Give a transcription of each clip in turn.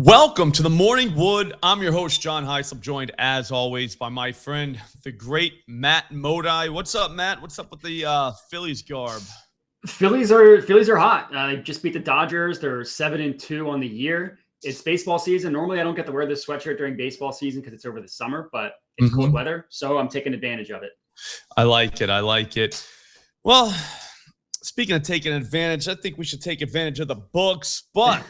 Welcome to the Morning Wood. I'm your host, John Heislop, joined as always by my friend, the great Matt Modi. What's up, Matt? What's up with the Phillies garb? Phillies are hot. They just beat the Dodgers. They're 7-2 on the year. It's baseball season. Normally, I don't get to wear this sweatshirt during baseball season because it's over the summer, but it's cold weather, so I'm taking advantage of it. I like it. Well, speaking of taking advantage, I think we should take advantage of the books. But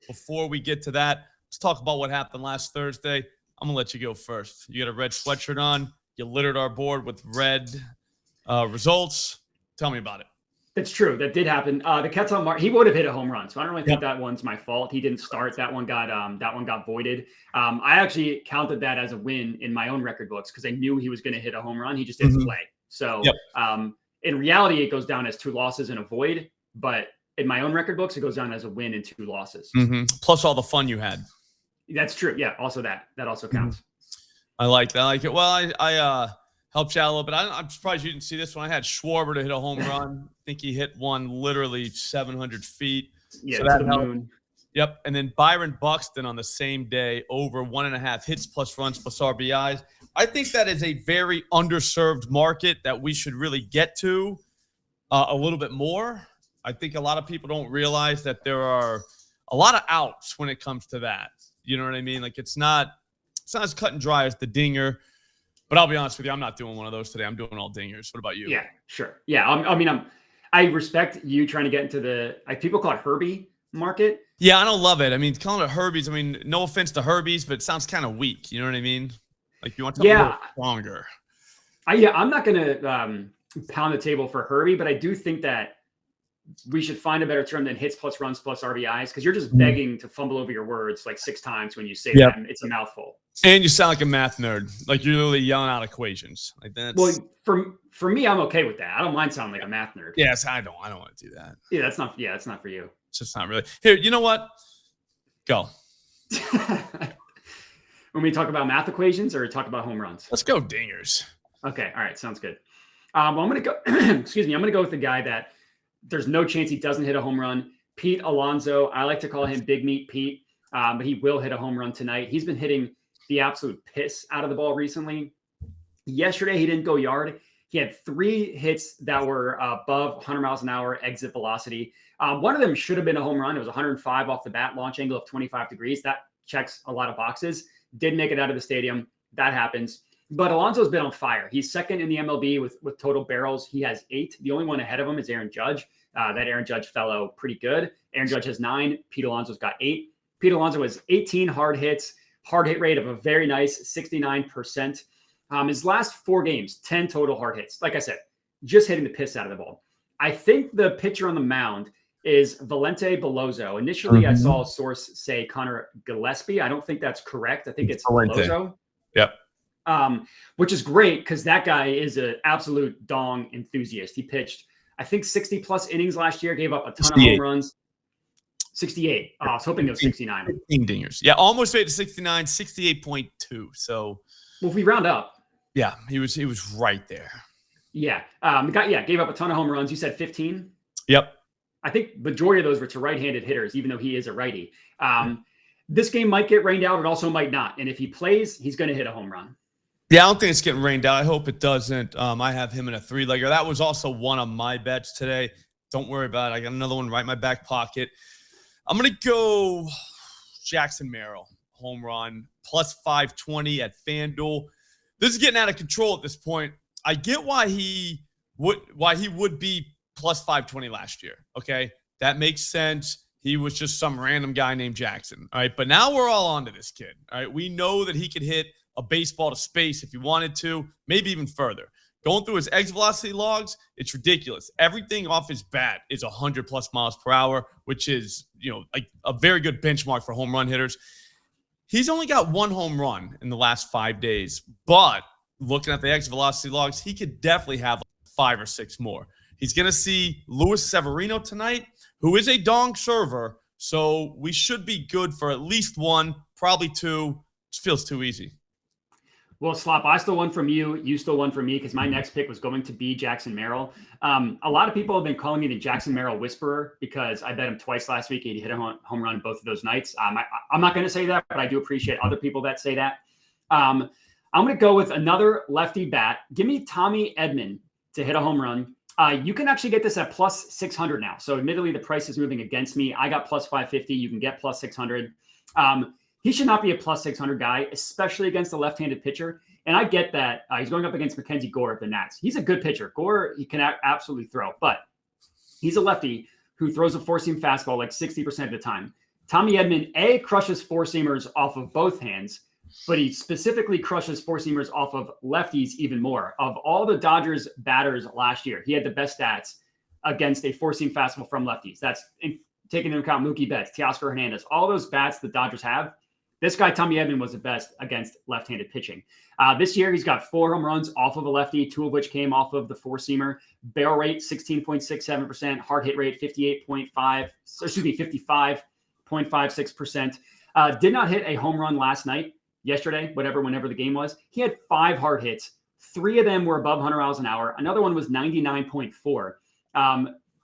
before we get to that, let's talk about what happened last Thursday. I'm going to let you go first. You got a red sweatshirt on. You littered our board with red results. Tell me about it. That's true. That did happen. The Ketel Marte, he would have hit a home run, so I don't really think that one's my fault. He didn't start. That one got voided. I actually counted that as a win in my own record books because I knew he was going to hit a home run. He just didn't play. So in reality, it goes down as 2 losses and a void. But in my own record books, it goes down as a win and 2 losses. Plus all the fun you had. That's true. Yeah. Also that also counts. I like it. Well, I helped you out a little bit. I'm surprised you didn't see this one. I had Schwarber to hit a home run. I think he hit one literally 700 feet. Yeah, so to the moon. Yep. And then Byron Buxton on the same day, over 1.5 hits plus runs plus RBIs. I think that is a very underserved market that we should really get to a little bit more. I think a lot of people don't realize that there are a lot of outs when it comes to that. You know what I mean? Like it's not as cut and dry as the dinger. But I'll be honest with you, I'm not doing one of those today. I'm doing all dingers. What about you? Yeah, sure. Yeah, I respect you trying to get into the people call it Herbie market. Yeah, I don't love it. I mean, calling it Herbies. I mean, no offense to Herbies, but it sounds kind of weak. You know what I mean? Like you want something a little stronger. I'm not gonna pound the table for Herbie, but I do think that we should find a better term than hits plus runs plus RBIs because you're just begging to fumble over your words like 6 times when you say that. It's a mouthful. And you sound like a math nerd. Like you're literally yelling out equations. Like that's for me, I'm okay with that. I don't mind sounding like a math nerd. Yes, I don't want to do that. Yeah, that's not for you. It's just not really. Here, you know what? Go. When we talk about math equations or talk about home runs? Let's go dingers. Okay. All right. Sounds good. Well, I'm going to go, excuse me. I'm going to go with the guy that there's no chance he doesn't hit a home run. Pete Alonso. I like to call him Big Meat Pete, but he will hit a home run tonight. He's been hitting the absolute piss out of the ball recently. Yesterday, he didn't go yard. He had 3 hits that were above 100 miles an hour exit velocity. One of them should have been a home run. It was 105 off the bat, launch angle of 25 degrees. That checks a lot of boxes. Didn't make it out of the stadium. That happens. But Alonso's been on fire. He's second in the MLB with total barrels. He has 8. The only one ahead of him is Aaron Judge. That Aaron Judge fellow pretty good. Aaron Judge has 9. Pete Alonso's got 8. Pete Alonso has 18 hard hits, hard hit rate of a very nice 69%. His last 4 games, 10 total hard hits. Like I said, just hitting the piss out of the ball. I think the pitcher on the mound is Valente Beloso. Initially, I saw a source say Connor Gillespie. I don't think that's correct. I think it's Beloso. Yep. Which is great because that guy is an absolute dong enthusiast. He pitched, I think, 60-plus innings last year, gave up a ton 68. of home runs. 68. I was hoping it was 69. 15 dingers. Yeah, almost made it to 69, 68.2. So, well, if we round up. Yeah, he was right there. Yeah. The guy, gave up a ton of home runs. You said 15? Yep. I think majority of those were to right-handed hitters, even though he is a righty. This game might get rained out. It also might not. And if he plays, he's going to hit a home run. Yeah, I don't think it's getting rained out. I hope it doesn't. I have him in a 3-legger. That was also one of my bets today. Don't worry about it. I got another one right in my back pocket. I'm going to go Jackson Merrill, home run, plus 520 at FanDuel. This is getting out of control at this point. I get why he would be plus 520 last year. Okay, that makes sense. He was just some random guy named Jackson. All right, but now we're all onto this kid. All right, we know that he could hit a baseball to space if he wanted to, maybe even further. Going through his exit velocity logs, it's ridiculous. Everything off his bat is 100+ miles per hour, which is, like a very good benchmark for home run hitters. He's only got 1 home run in the last 5 days, but looking at the exit velocity logs, he could definitely have 5 or 6 more. He's going to see Luis Severino tonight, who is a dong server, so we should be good for at least 1, probably 2. It feels too easy. Well, Slop, I stole one from you. You stole one from me because my next pick was going to be Jackson Merrill. A lot of people have been calling me the Jackson Merrill Whisperer because I bet him twice last week. He hit a home run both of those nights. I'm not going to say that, but I do appreciate other people that say that. I'm going to go with another lefty bat. Give me Tommy Edman to hit a home run. You can actually get this at plus 600 now. So admittedly, the price is moving against me. I got plus 550. You can get plus 600. He should not be a plus 600 guy, especially against a left-handed pitcher. And I get that he's going up against Mackenzie Gore of the Nats. He's a good pitcher. Gore, he can absolutely throw, but he's a lefty who throws a four-seam fastball like 60% of the time. Tommy Edman, crushes four-seamers off of both hands, but he specifically crushes four-seamers off of lefties even more. Of all the Dodgers batters last year, he had the best stats against a four-seam fastball from lefties. That's taking into account Mookie Betts, Teoscar Hernandez, all those bats the Dodgers have. This guy, Tommy Edman, was the best against left-handed pitching. This year, he's got 4 home runs off of a lefty, 2 of which came off of the four-seamer. Barrel rate, 16.67%. Hard hit rate, 55.56%. Did not hit a home run last night, yesterday, whenever the game was. He had 5 hard hits. 3 of them were above 100 miles an hour. Another one was 99.4.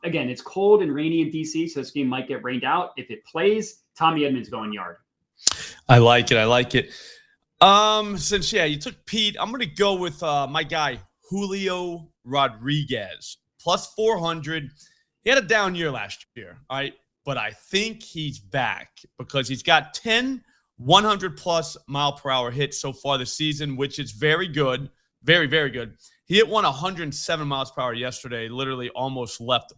Again, it's cold and rainy in DC, so this game might get rained out. If it plays, Tommy Edman's going yard. I like it. Since you took Pete, I'm gonna go with my guy Julio Rodriguez plus 400. He had a down year last year, all right, but I think he's back because he's got 10 100+ mile per hour hits so far this season, which is very good, very, very good. He hit one 107 miles per hour yesterday, literally almost left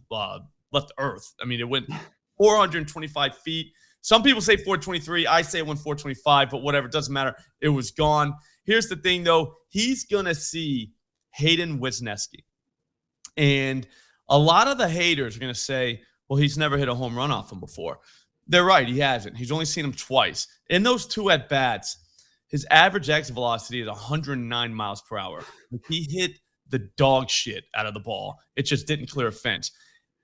Earth. I mean, it went 425 feet. Some people say 423. I say it went 425, but whatever. It doesn't matter. It was gone. Here's the thing, though. He's going to see Hayden Wesneski. And a lot of the haters are going to say, well, he's never hit a home run off him before. They're right. He hasn't. He's only seen him twice. In those 2 at-bats, his average exit velocity is 109 miles per hour. He hit the dog shit out of the ball. It just didn't clear a fence.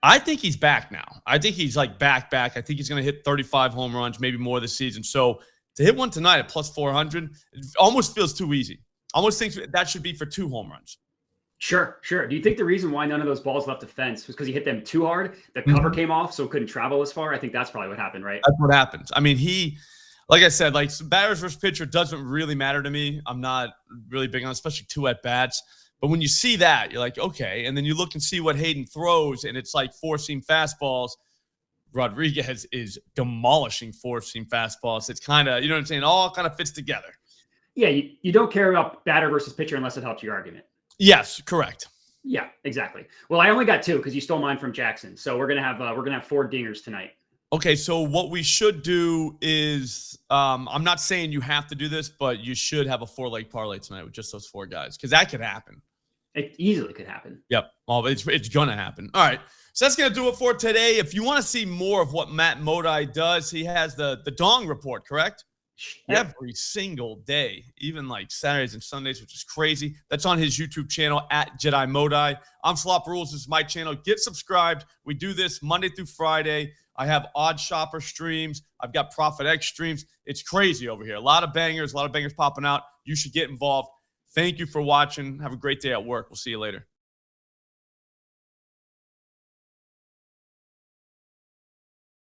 I think he's back now. I think he's like back. I think he's going to hit 35 home runs, maybe more this season. So to hit one tonight at plus 400, it almost feels too easy. Almost think that should be for 2 home runs. Sure. Do you think the reason why none of those balls left the fence was because he hit them too hard? The cover came off, so it couldn't travel as far? I think that's probably what happened, right? That's what happens. I mean, like I said, like batters versus pitcher doesn't really matter to me. I'm not really big on, especially 2 at-bats. But when you see that, you're like, okay. And then you look and see what Hayden throws, and it's like four-seam fastballs. Rodriguez is demolishing four-seam fastballs. It's kind of, you know what I'm saying, all kind of fits together. Yeah, you don't care about batter versus pitcher unless it helps your argument. Yes, correct. Yeah, exactly. Well, I only got 2 because you stole mine from Jackson. So we're gonna have 4 dingers tonight. Okay, so what we should do is, I'm not saying you have to do this, but you should have a 4-leg parlay tonight with just those 4 guys because that could happen. It easily could happen. Yep. Well, it's going to happen. All right. So that's going to do it for today. If you want to see more of what Matt Modi does, he has the Dong Report, correct? Yep. Every single day, even like Saturdays and Sundays, which is crazy. That's on his YouTube channel at Jedi Modi. I'm Slop Rules. This is my channel. Get subscribed. We do this Monday through Friday. I have Odd Shopper streams. I've got Profit X streams. It's crazy over here. A lot of bangers popping out. You should get involved. Thank you for watching. Have a great day at work. We'll see you later.